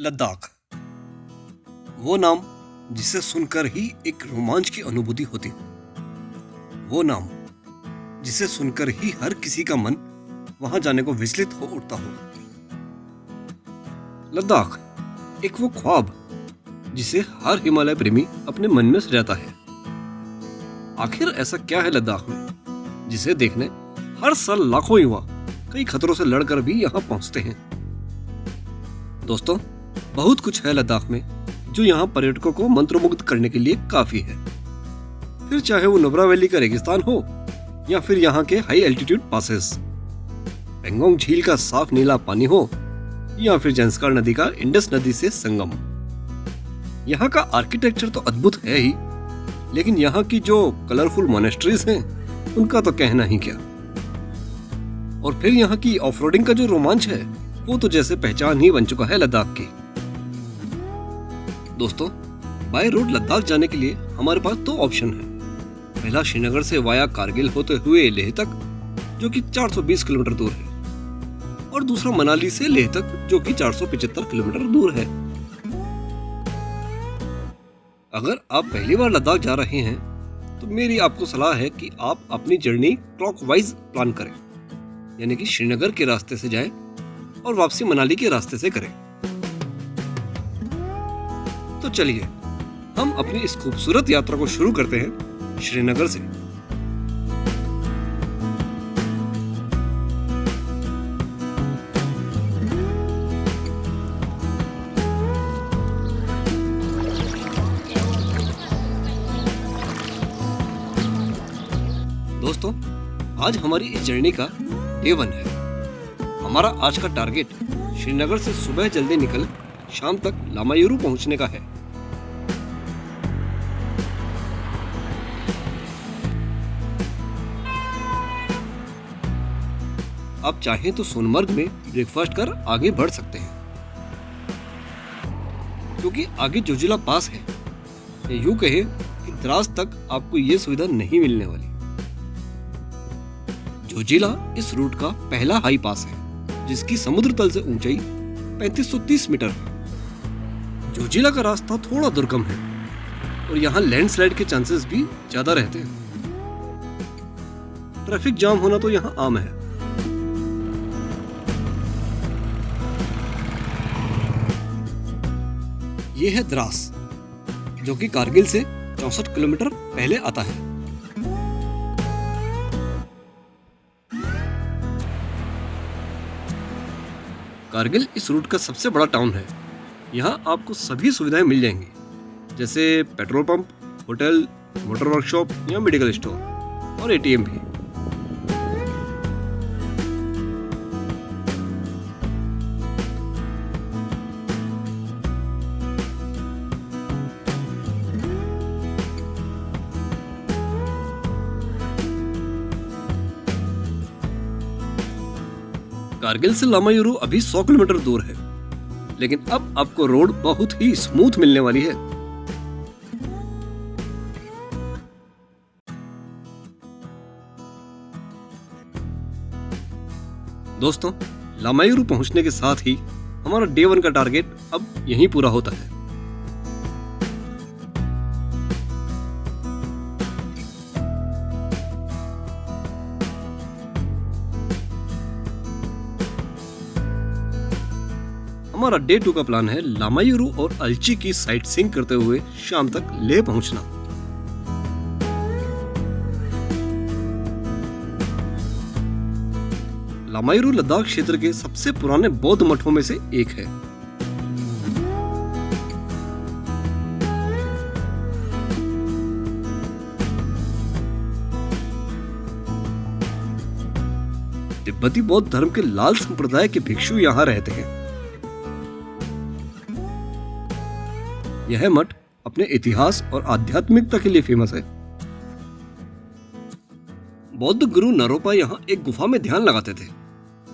लद्दाख, वो नाम जिसे सुनकर ही एक रोमांच की अनुभूति होती हो। वो नाम जिसे सुनकर ही हर किसी का मन वहां जाने को विचलित हो उठता हो। लद्दाख एक वो ख्वाब जिसे हर हिमालय प्रेमी अपने मन में सजाता है। आखिर ऐसा क्या है लद्दाख में जिसे देखने हर साल लाखों युवा कई खतरों से लड़कर भी यहाँ पहुंचते हैं। दोस्तों, बहुत कुछ है लद्दाख में जो यहाँ पर्यटकों को मंत्रमुग्ध करने के लिए काफी है। फिर चाहे वो नुब्रा वैली का रेगिस्तान हो या फिर यहाँ के हाई एल्टीट्यूड पासेस, पेंगोंग झील का साफ नीला पानी हो या फिर जंस्कार नदी का इंडस नदी से संगम। यहाँ का आर्किटेक्चर तो अद्भुत है ही, लेकिन यहाँ की जो कलरफुल मोनेस्ट्रीज हैं उनका तो कहना ही क्या। और फिर यहाँ की ऑफ-रोडिंग का जो रोमांच है वो तो जैसे पहचान ही बन चुका है लद्दाख की। दोस्तों, बाय रोड लद्दाख जाने के लिए हमारे पास दो ऑप्शन है। पहला श्रीनगर से वाया कारगिल होते हुए लेह तक, जो कि 420 किलोमीटर दूर है, और दूसरा मनाली से लेह तक, जो कि 475 किलोमीटर दूर है। अगर आप पहली बार लद्दाख जा रहे हैं तो मेरी आपको सलाह है कि आप अपनी जर्नी क्लॉकवाइज प्लान करें, यानी कि श्रीनगर के रास्ते से जाएं और वापसी मनाली के रास्ते से करें। तो चलिए हम अपनी इस खूबसूरत यात्रा को शुरू करते हैं श्रीनगर से। दोस्तों, आज हमारी इस जर्नी का डे 1 है। हमारा आज का टारगेट श्रीनगर से सुबह जल्दी निकल शाम तक लामायुरू पहुंचने का है। आप चाहें तो सोनमर्ग में ब्रेकफास्ट कर आगे बढ़ सकते हैं, क्योंकि आगे जोजिला पास है। या यूं कहें कि द्रास तक आपको ये सुविधा नहीं मिलने वाली। जोजिला इस रूट का पहला हाई पास है, जिसकी समुद्र तल से ऊंचाई 3530 मीटर है। जोजिला का रास्ता थोड़ा दुर्गम है और यहाँ लैंडस्लाइड के चांसेस भी ज्यादा रहते हैं। ट्रैफिक जाम होना तो यहाँ आम है। ये है द्रास, जो कि कारगिल से 64 किलोमीटर पहले आता है। कारगिल इस रूट का सबसे बड़ा टाउन है। यहाँ आपको सभी सुविधाएं मिल जाएंगी, जैसे petrol pump, hotel, motor workshop या मेडिकल स्टोर और एटीएम भी। कारगिल से लामायुरू अभी 100 किलोमीटर दूर है, लेकिन अब आपको रोड बहुत ही स्मूथ मिलने वाली है। दोस्तों, लामायुरू पहुंचने के साथ ही हमारा डे 1 का टारगेट अब यहीं पूरा होता है। हमारा डे 2 का प्लान है लामायुरू और अल्ची की साइट सीइंग करते हुए शाम तक लेह पहुंचना। लामायुरू लद्दाख क्षेत्र के सबसे पुराने बौद्ध मठों में से एक है। तिब्बती बौद्ध धर्म के लाल संप्रदाय के भिक्षु यहाँ रहते हैं। यह मठ अपने इतिहास और आध्यात्मिकता के लिए फेमस है। बौद्ध गुरु नरोपा यहाँ एक गुफा में ध्यान लगाते थे,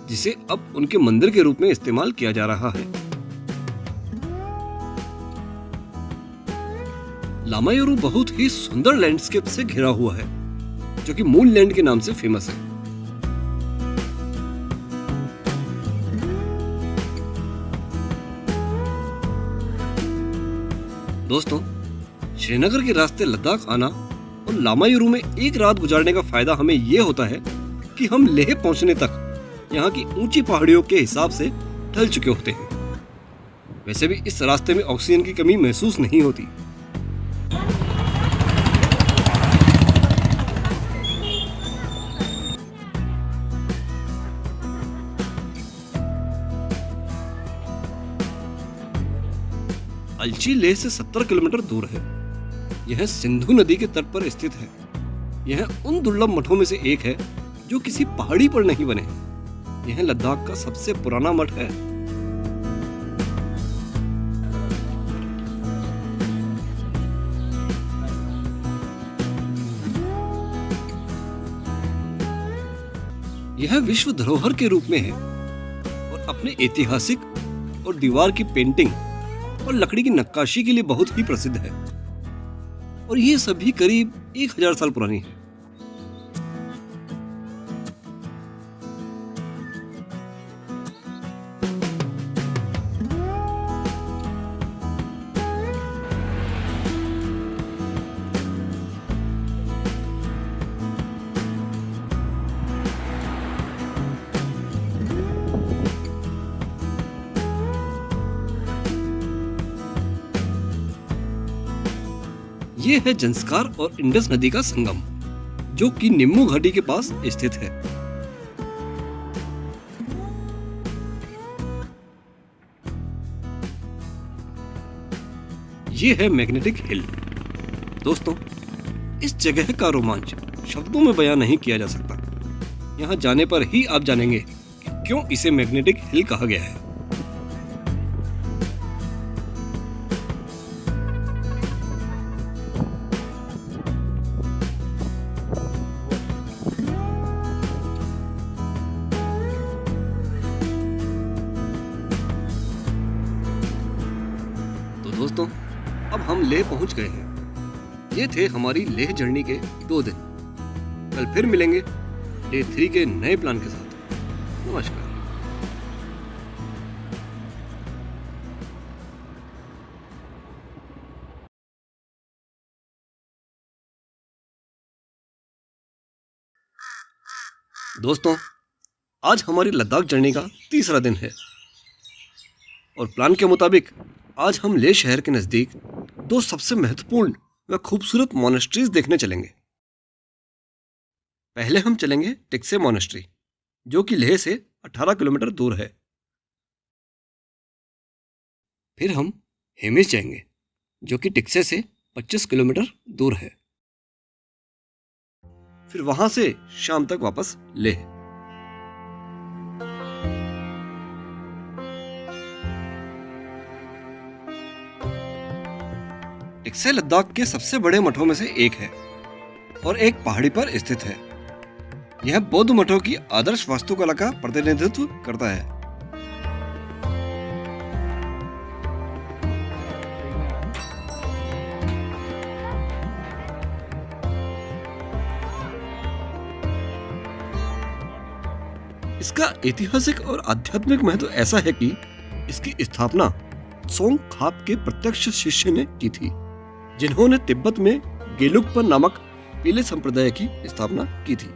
जिसे अब उनके मंदिर के रूप में इस्तेमाल किया जा रहा है। लामायुरू बहुत ही सुंदर लैंडस्केप से घिरा हुआ है, जो कि मून लैंड के नाम से फेमस है। दोस्तों, श्रीनगर के रास्ते लद्दाख आना और लामायुरू में एक रात गुजारने का फायदा हमें ये होता है कि हम लेह पहुंचने तक यहाँ की ऊंची पहाड़ियों के हिसाब से ढल चुके होते हैं। वैसे भी इस रास्ते में ऑक्सीजन की कमी महसूस नहीं होती। अलची लेह से 70 किलोमीटर दूर है। यह सिंधु नदी के तट पर स्थित है। यह उन दुर्लभ मठों में से एक है जो किसी पहाड़ी पर नहीं बने हैं। यह लद्दाख का सबसे पुराना मठ है। यह विश्व धरोहर के रूप में है और अपने ऐतिहासिक और दीवार की पेंटिंग और लकड़ी की नक्काशी के लिए बहुत ही प्रसिद्ध है। और ये सभी करीब 1000 साल पुरानी है। ये है जंस्कार और इंडस नदी का संगम, जो कि निम्मू घाटी के पास स्थित है। ये है मैग्नेटिक हिल। दोस्तों, इस जगह का रोमांच शब्दों में बयां नहीं किया जा सकता। यहाँ जाने पर ही आप जानेंगे कि क्यों इसे मैग्नेटिक हिल कहा गया है। दोस्तों, अब हम लेह पहुंच गए हैं। ये थे हमारी लेह जर्नी के 2 दिन। कल फिर मिलेंगे डे 3 के नए प्लान के साथ। नमस्कार। दोस्तों, आज हमारी लद्दाख जर्नी का 3रा दिन है और प्लान के मुताबिक आज हम लेह शहर के नजदीक 2 सबसे महत्वपूर्ण व खूबसूरत मोनेस्ट्रीज देखने चलेंगे। पहले हम चलेंगे टिक्से मोनेस्ट्री, जो कि लेह से 18 किलोमीटर दूर है। फिर हम हेमिस जाएंगे, जो कि टिक्से से 25 किलोमीटर दूर है। फिर वहां से शाम तक वापस लेह। टिक्से लद्दाख के सबसे बड़े मठों में से एक है और एक पहाड़ी पर स्थित है। यह बौद्ध मठों की आदर्श वास्तुकला का प्रतिनिधित्व करता है। इसका ऐतिहासिक और आध्यात्मिक महत्व ऐसा है कि इसकी स्थापना त्सोंग-खाप के प्रत्यक्ष शिष्य ने की थी, जिन्होंने तिब्बत में गेलुग्पा नामक पीले संप्रदाय की स्थापना की थी।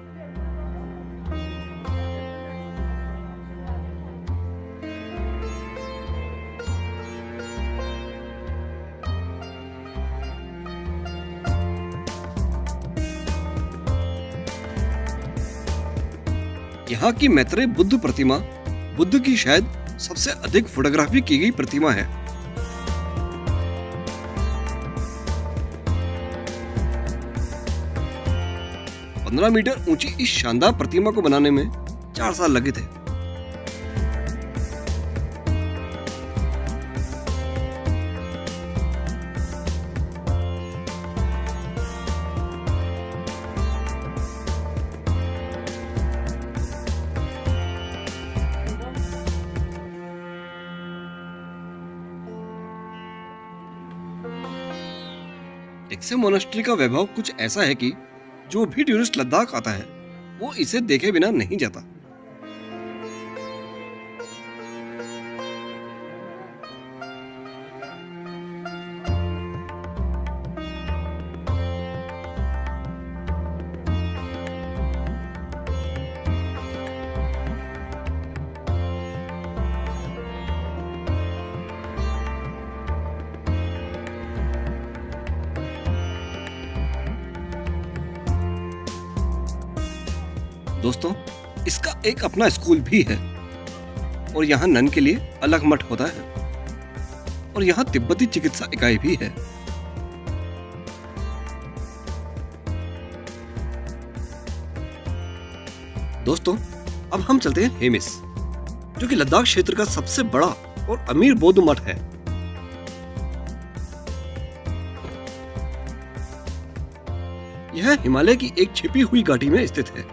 यहाँ की मैत्रेय बुद्ध प्रतिमा बुद्ध की शायद सबसे अधिक फोटोग्राफी की गई प्रतिमा है। पंद्रह मीटर ऊंची इस शानदार प्रतिमा को बनाने में 4 साल लगे थे। टिक्से मोनेस्ट्री का वैभव कुछ ऐसा है कि जो भी टूरिस्ट लद्दाख आता है वो इसे देखे बिना नहीं जाता। दोस्तों, इसका एक अपना स्कूल भी है और यहाँ नन के लिए अलग मठ होता है और यहाँ तिब्बती चिकित्सा इकाई भी है। दोस्तों, अब हम चलते हैं हेमिस, जो कि लद्दाख क्षेत्र का सबसे बड़ा और अमीर बौद्ध मठ है। यह हिमालय की एक छिपी हुई घाटी में स्थित है।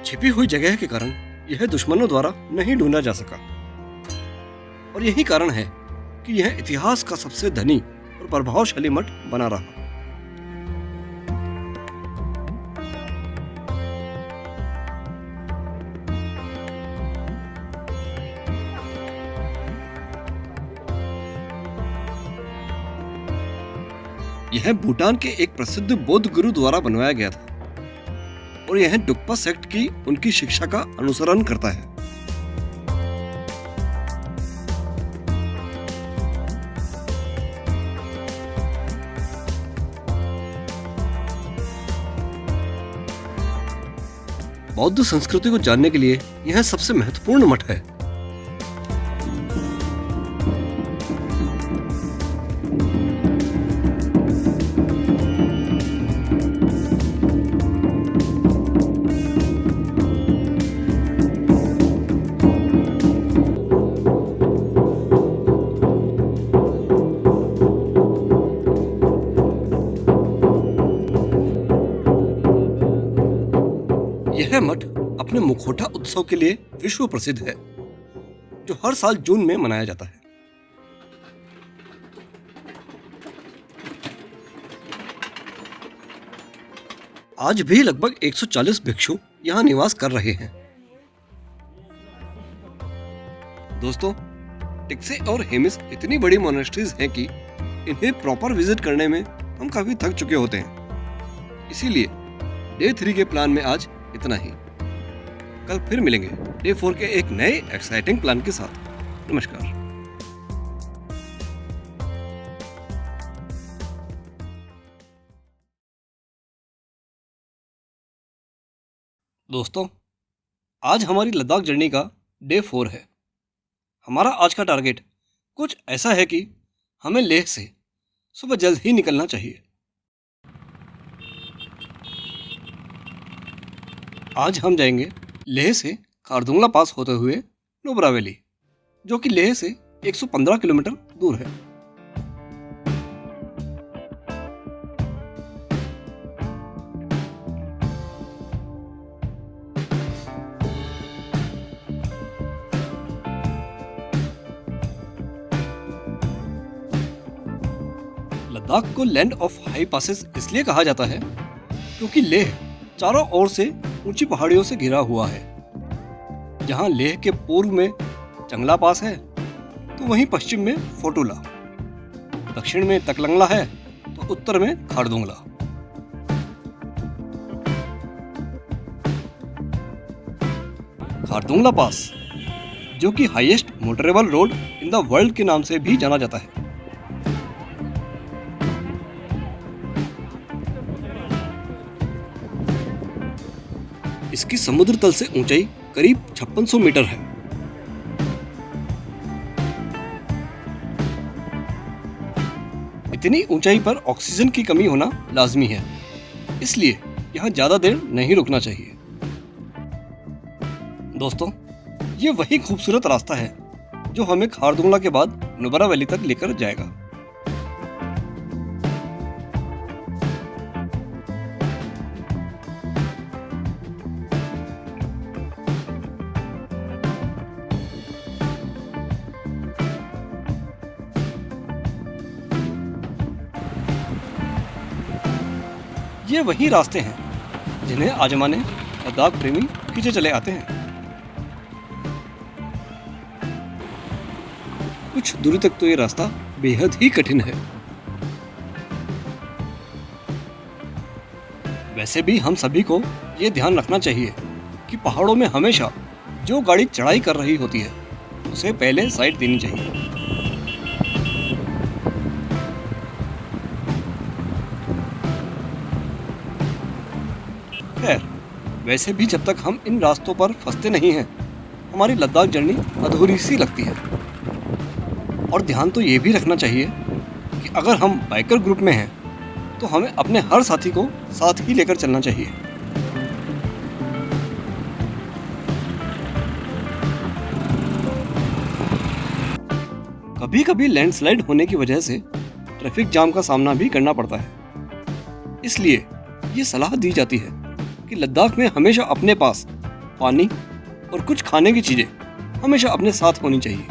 छिपी हुई जगह के कारण यह दुश्मनों द्वारा नहीं ढूंढा जा सका और यही कारण है कि यह इतिहास का सबसे धनी और प्रभावशाली मठ बना रहा। यह भूटान के एक प्रसिद्ध बौद्ध गुरु द्वारा बनवाया गया था और यह डुक्पा सेक्ट की उनकी शिक्षा का अनुसरण करता है। बौद्ध संस्कृति को जानने के लिए यह सबसे महत्वपूर्ण मठ है। यह मठ अपने मुखौटा उत्सव के लिए विश्व प्रसिद्ध है, जो हर साल जून में मनाया जाता है। आज भी लगभग 140 भिक्षु यहाँ निवास कर रहे हैं। दोस्तों, टिक्से और हेमिस इतनी बड़ी मोनेस्ट्रीज हैं कि इन्हें प्रॉपर विजिट करने में हम काफी थक चुके होते हैं। इसीलिए डे 3 के प्लान में आज इतना ही। कल फिर मिलेंगे डे 4 के एक नए एक्साइटिंग प्लान के साथ। नमस्कार। दोस्तों, आज हमारी लद्दाख जर्नी का डे 4 है। हमारा आज का टारगेट कुछ ऐसा है कि हमें लेह से सुबह जल्द ही निकलना चाहिए। आज हम जाएंगे लेह से खारदुंगला पास होते हुए नुब्रा वैली, जो कि लेह से 115 किलोमीटर दूर है। लद्दाख को लैंड ऑफ हाई पासेस इसलिए कहा जाता है क्योंकि लेह चारों ओर से ऊंची पहाड़ियों से घिरा हुआ है। जहां लेह के पूर्व में चंगला पास है तो वहीं पश्चिम में फोटुला, दक्षिण में तकलंगला है तो उत्तर में खारदुंगला। खारदुंगला पास, जो कि highest motorable road in the world के नाम से भी जाना जाता है, इसकी समुद्र तल से ऊंचाई करीब 5600 मीटर है। इतनी ऊंचाई पर ऑक्सीजन की कमी होना लाजमी है, इसलिए यहां ज्यादा देर नहीं रुकना चाहिए। दोस्तों, ये वही खूबसूरत रास्ता है जो हमें खारदुंगला के बाद नुब्रा वैली तक लेकर जाएगा। ये वही रास्ते हैं जिन्हें आजमाने लद्दाख प्रेमी खींचे चले आते हैं। कुछ दूरी तक तो ये रास्ता बेहद ही कठिन है। वैसे भी हम सभी को ये ध्यान रखना चाहिए कि पहाड़ों में हमेशा जो गाड़ी चढ़ाई कर रही होती है उसे पहले साइड देनी चाहिए। खैर, वैसे भी जब तक हम इन रास्तों पर फंसते नहीं हैं, हमारी लद्दाख जर्नी अधूरी सी लगती है। और ध्यान तो ये भी रखना चाहिए कि अगर हम बाइकर ग्रुप में हैं तो हमें अपने हर साथी को साथ ही लेकर चलना चाहिए। कभी कभी लैंडस्लाइड होने की वजह से ट्रैफिक जाम का सामना भी करना पड़ता है। इसलिए ये सलाह दी जाती है कि लद्दाख में हमेशा अपने पास पानी और कुछ खाने की चीजें हमेशा अपने साथ होनी चाहिए।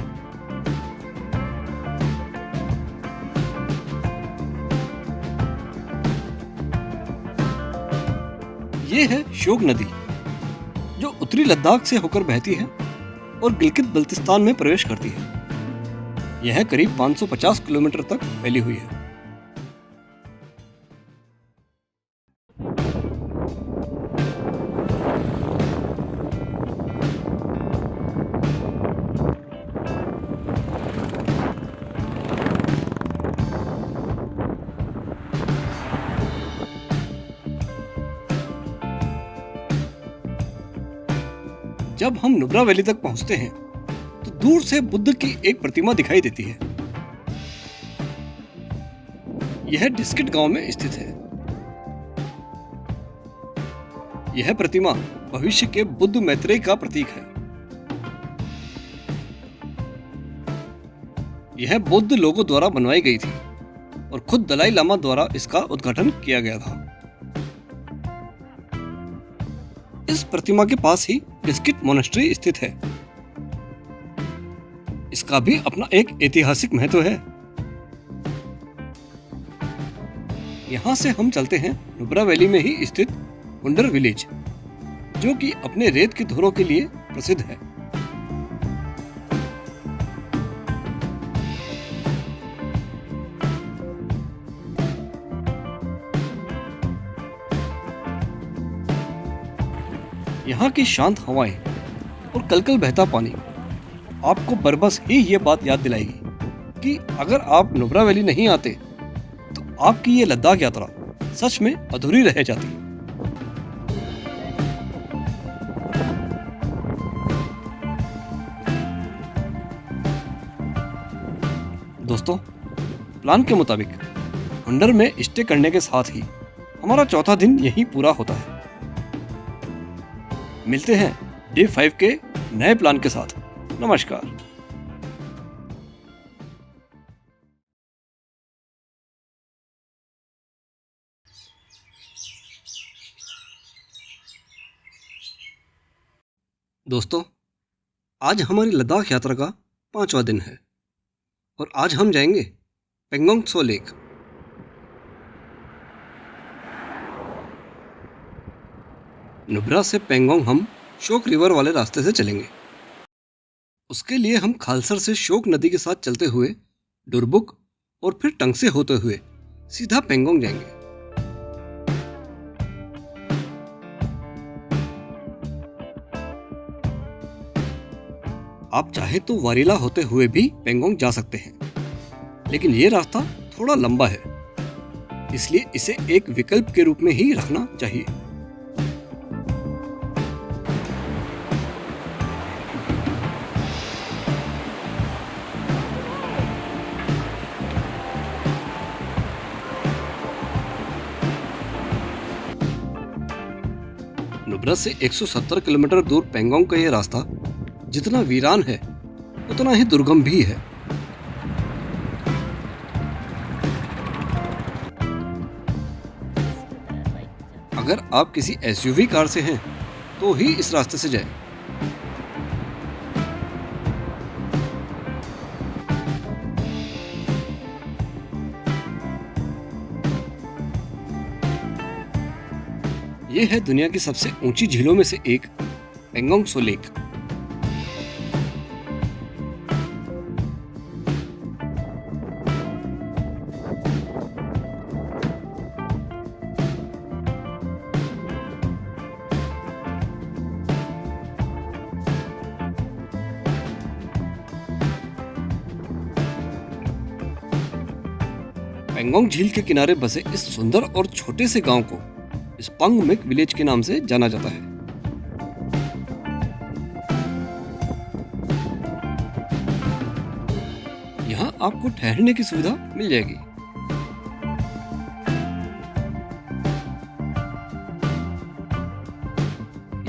ये है शोक नदी, जो उत्तरी लद्दाख से होकर बहती है और गिलगित बल्तिस्तान में प्रवेश करती है। यह करीब 550 किलोमीटर तक फैली हुई है। जब हम नुब्रा वैली तक पहुंचते हैं तो दूर से बुद्ध की एक प्रतिमा दिखाई देती है। यह डिस्किट गांव में स्थित है। यह प्रतिमा भविष्य के बुद्ध मैत्रेय का प्रतीक है। यह बौद्ध लोगों द्वारा बनवाई गई थी और खुद दलाई लामा द्वारा इसका उद्घाटन किया गया था। इस प्रतिमा के पास ही डिस्किट मोनेस्ट्री स्थित है। इसका भी अपना एक ऐतिहासिक महत्व है। यहां से हम चलते हैं नुब्रा वैली में ही स्थित हुंडर विलेज, जो कि अपने रेत के धोरों के लिए प्रसिद्ध है। यहाँ की शांत हवाएं और कलकल बहता पानी आपको बरबस ही ये बात याद दिलाएगी कि अगर आप नुब्रा वैली नहीं आते तो आपकी ये लद्दाख यात्रा सच में अधूरी रह जाती। दोस्तों, प्लान के मुताबिक हुंडर में स्टे करने के साथ ही हमारा चौथा दिन यहीं पूरा होता है। मिलते हैं डे 5 के नए प्लान के साथ। नमस्कार। दोस्तों, आज हमारी लद्दाख यात्रा का 5वां दिन है और आज हम जाएंगे पेंगोंग त्सो लेक। नुब्रा से पेंगोंग हम शोक रिवर वाले रास्ते से चलेंगे। उसके लिए हम खालसर से शोक नदी के साथ चलते हुए डुरबुक और फिर टंगसे होते हुए सीधा पेंगोंग जाएंगे। आप चाहे तो वारीला होते हुए भी पेंगोंग जा सकते हैं, लेकिन ये रास्ता थोड़ा लंबा है, इसलिए इसे एक विकल्प के रूप में ही रखना चाहिए। नुब्रा से 170 किलोमीटर दूर पेंगोंग का यह रास्ता जितना वीरान है उतना ही दुर्गम भी है। अगर आप किसी एसयूवी कार से हैं तो ही इस रास्ते से जाएं। यह है दुनिया की सबसे ऊंची झीलों में से एक पेंगोंग त्सो लेक। पेंगोंग झील के किनारे बसे इस सुंदर और छोटे से गांव को स्पंग मिक विलेज के नाम से जाना जाता है। यहाँ आपको ठहरने की सुविधा मिल जाएगी।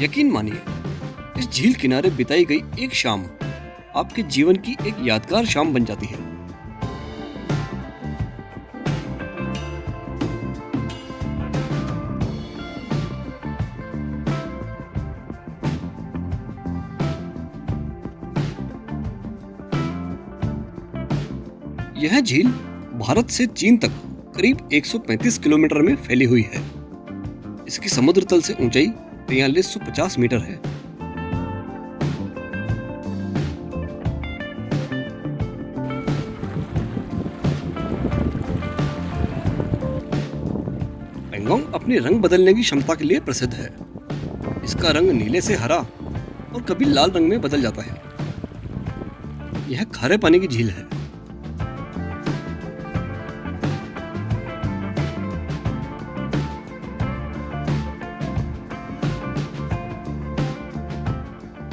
यकीन मानिए, इस झील किनारे बिताई गई एक शाम आपके जीवन की एक यादगार शाम बन जाती है। यह झील भारत से चीन तक करीब 135 किलोमीटर में फैली हुई है। इसकी समुद्र तल से ऊंचाई 4350 मीटर है। पेंगोंग अपने रंग बदलने की क्षमता के लिए प्रसिद्ध है। इसका रंग नीले से हरा और कभी लाल रंग में बदल जाता है। यह खारे पानी की झील है।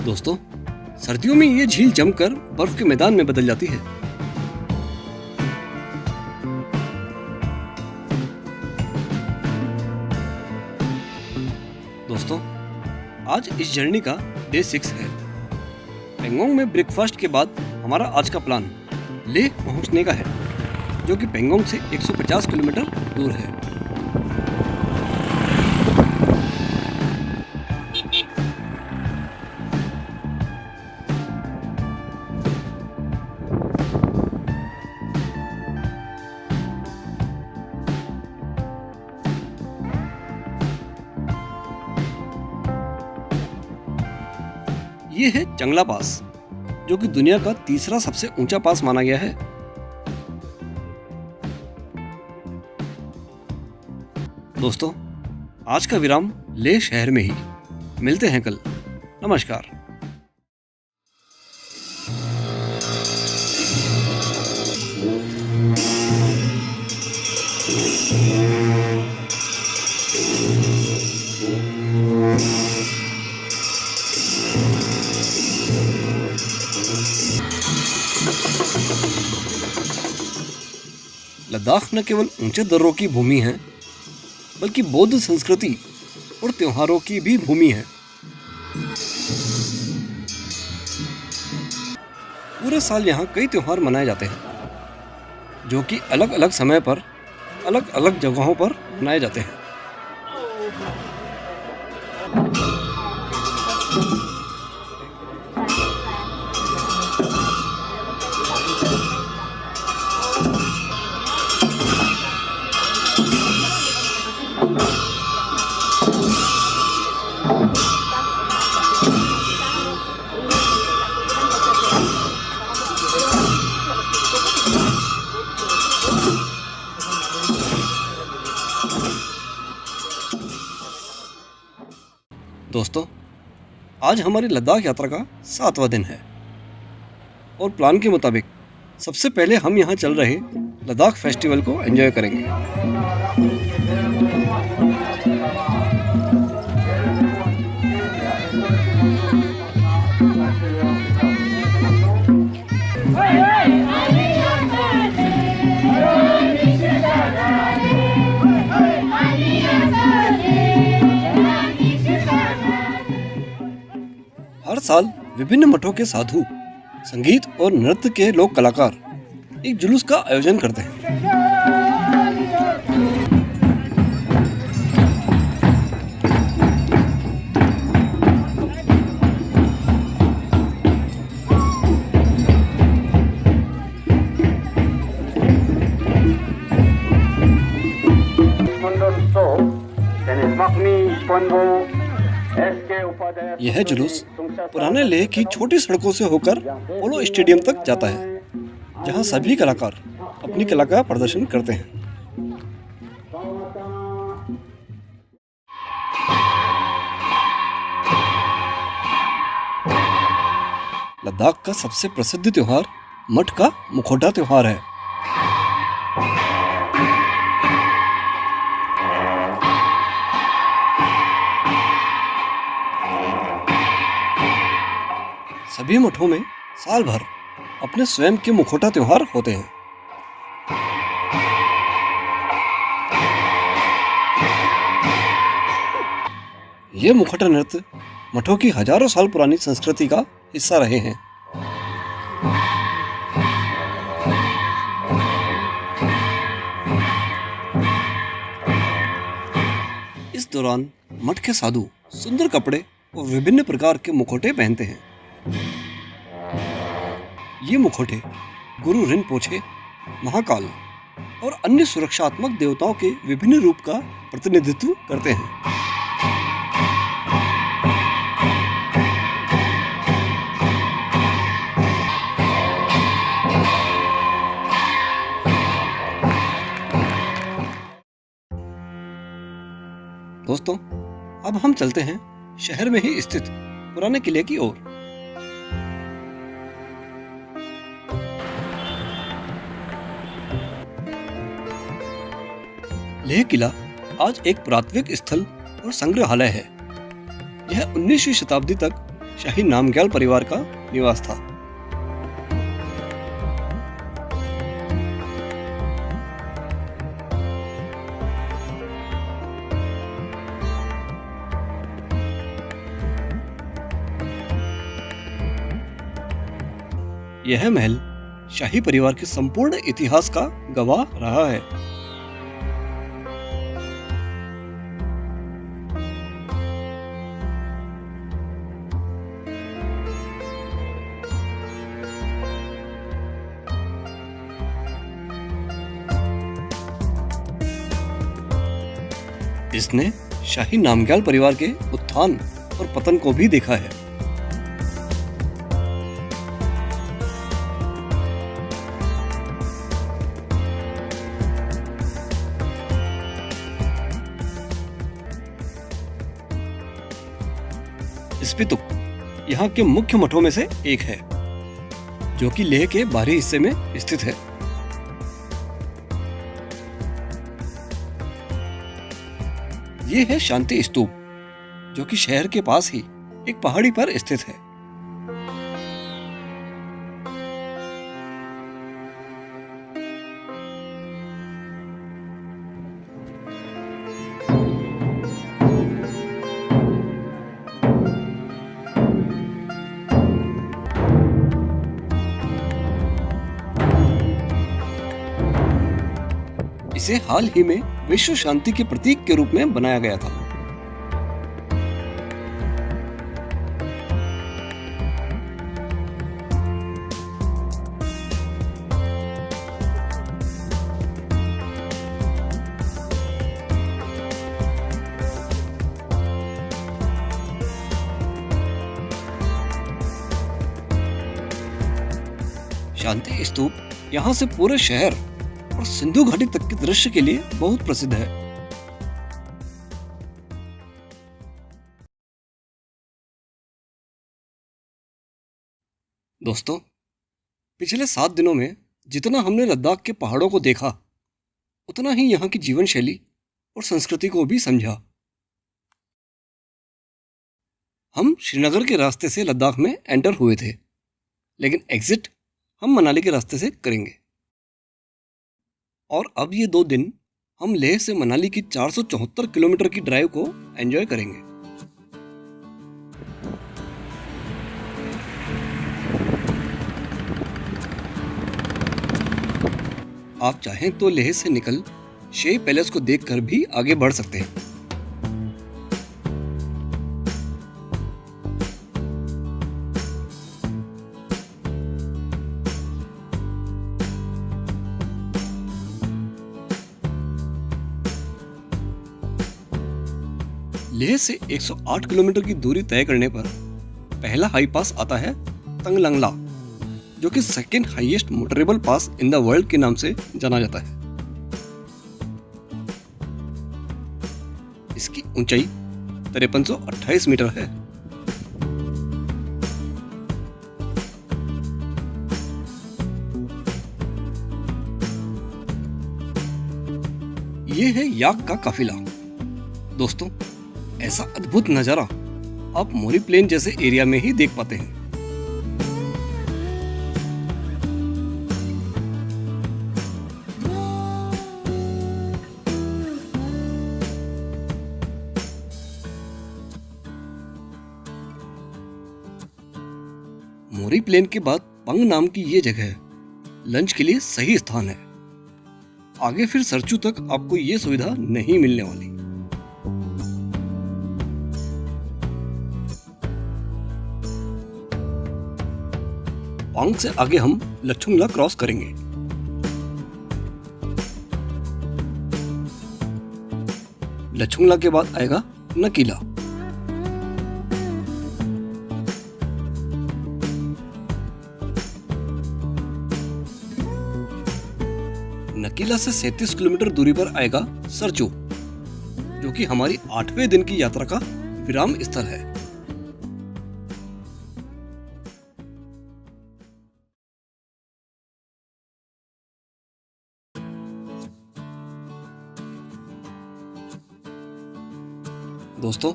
दोस्तों, सर्दियों में ये झील जमकर बर्फ के मैदान में बदल जाती है। दोस्तों, आज इस जर्नी का डे 6 है। पेंगोंग में ब्रेकफास्ट के बाद हमारा आज का प्लान लेह पहुंचने का है, जो कि पेंगोंग से 150 किलोमीटर दूर है। ये है चंगला पास, जो कि दुनिया का तीसरा सबसे ऊंचा पास माना गया है। दोस्तों, आज का विराम लेह शहर में ही। मिलते हैं कल। नमस्कार। लद्दाख न केवल ऊंचे दर्रों की भूमि है, बल्कि बौद्ध संस्कृति और त्योहारों की भी भूमि है। पूरे साल यहाँ कई त्योहार मनाए जाते हैं, जो कि अलग अलग समय पर अलग अलग जगहों पर मनाए जाते हैं। दोस्तों, आज हमारी लद्दाख यात्रा का 7वां दिन है और प्लान के मुताबिक सबसे पहले हम यहाँ चल रहे लद्दाख फेस्टिवल को एंजॉय करेंगे। हर साल विभिन्न मठों के साधु, संगीत और नृत्य के लोक कलाकार एक जुलूस का आयोजन करते हैं। यह जुलूस पुराने लेह की छोटी सड़कों से होकर पोलो स्टेडियम तक जाता है, जहां सभी कलाकार अपनी कला का प्रदर्शन करते हैं। लद्दाख का सबसे प्रसिद्ध त्योहार मठ का मुखौटा त्योहार है। सभी मठों में साल भर अपने स्वयं के मुखौटा त्योहार होते हैं। ये मुखौटा नृत्य मठों की हजारों साल पुरानी संस्कृति का हिस्सा रहे हैं। इस दौरान मठ के साधु सुंदर कपड़े और विभिन्न प्रकार के मुखौटे पहनते हैं। ये मुखौटे गुरु रिनपोछे, महाकाल और अन्य सुरक्षात्मक देवताओं के विभिन्न रूप का प्रतिनिधित्व करते हैं। दोस्तों, अब हम चलते हैं शहर में ही स्थित पुराने किले की ओर। लेह किला आज एक पुरातात्विक स्थल और संग्रहालय है। यह 19वीं शताब्दी तक शाही नामग्याल परिवार का निवास था। यह महल शाही परिवार के संपूर्ण इतिहास का गवाह रहा है। इसने शाही नामग्याल परिवार के उत्थान और पतन को भी देखा है। स्पितुक यहाँ के मुख्य मठों में से एक है, जो कि लेह के बाहरी हिस्से में स्थित है। ये है शांति स्तूप, जो कि शहर के पास ही एक पहाड़ी पर स्थित है। इसे हाल ही में विश्व शांति के प्रतीक के रूप में बनाया गया था। शांति स्तूप यहाँ से पूरे शहर और सिंधु घाटी तक के दृश्य के लिए बहुत प्रसिद्ध है। दोस्तों, पिछले 7 दिनों में जितना हमने लद्दाख के पहाड़ों को देखा, उतना ही यहाँ की जीवन शैली और संस्कृति को भी समझा। हम श्रीनगर के रास्ते से लद्दाख में एंटर हुए थे, लेकिन एग्जिट हम मनाली के रास्ते से करेंगे। और अब ये 2 दिन हम लेह से मनाली की 474 किलोमीटर की ड्राइव को एंजॉय करेंगे। आप चाहें तो लेह से निकल शे पैलेस को देखकर भी आगे बढ़ सकते हैं। लेह से 108 किलोमीटर की दूरी तय करने पर पहला हाई पास आता है तंगलंगला, जो कि second highest motorable pass in the world के नाम से जाना जाता है। इसकी ऊंचाई 5328 मीटर है। ये है याक का काफिला। दोस्तों, ऐसा अद्भुत नजारा आप मोरी प्लेन जैसे एरिया में ही देख पाते हैं। बोरी प्लेन के बाद पंग नाम की ये जगह लंच के लिए सही स्थान है। आगे फिर सरचू तक आपको ये सुविधा नहीं मिलने वाली। पांग से आगे हम लच्छुंगला क्रॉस करेंगे। लच्छुंगला के बाद आएगा नकीला। नकीला से 37 किलोमीटर दूरी पर आएगा सरचू, जो कि हमारी 8वें दिन की यात्रा का विराम स्थल है। दोस्तों,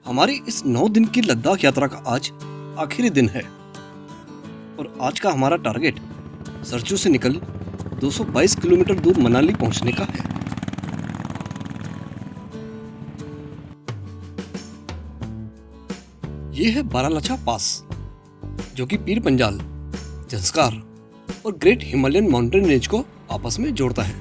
हमारी इस 9 दिन की लद्दाख यात्रा का आज आखिरी दिन है और आज का हमारा टारगेट सरचू से निकल 222 किलोमीटर दूर मनाली पहुंचने का है। ये है बारालाचा पास, जो कि पीर पंजाल, जंस्कार और ग्रेट हिमालयन माउंटेन रेंज को आपस में जोड़ता है।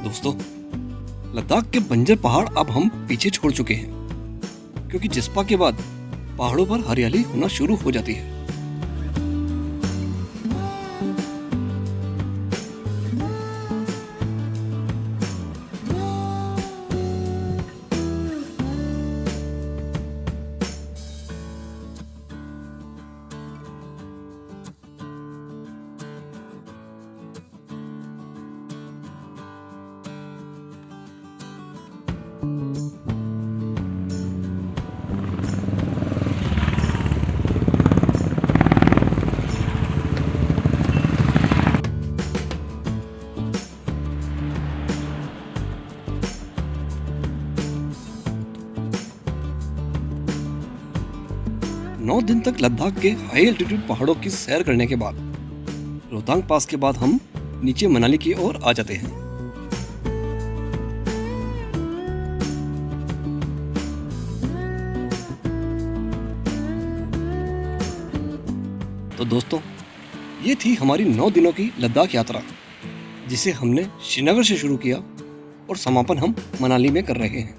दोस्तों, लद्दाख के बंजर पहाड़ अब हम पीछे छोड़ चुके हैं, क्योंकि जिस्पा के बाद पहाड़ों पर हरियाली होना शुरू हो जाती है। नौ दिन तक लद्दाख के हाई एल्टीट्यूड पहाड़ों की सैर करने के बाद रोहतांग पास के बाद हम नीचे मनाली की ओर आ जाते हैं। तो दोस्तों, ये थी हमारी 9 दिनों की लद्दाख यात्रा, जिसे हमने श्रीनगर से शुरू किया और समापन हम मनाली में कर रहे हैं।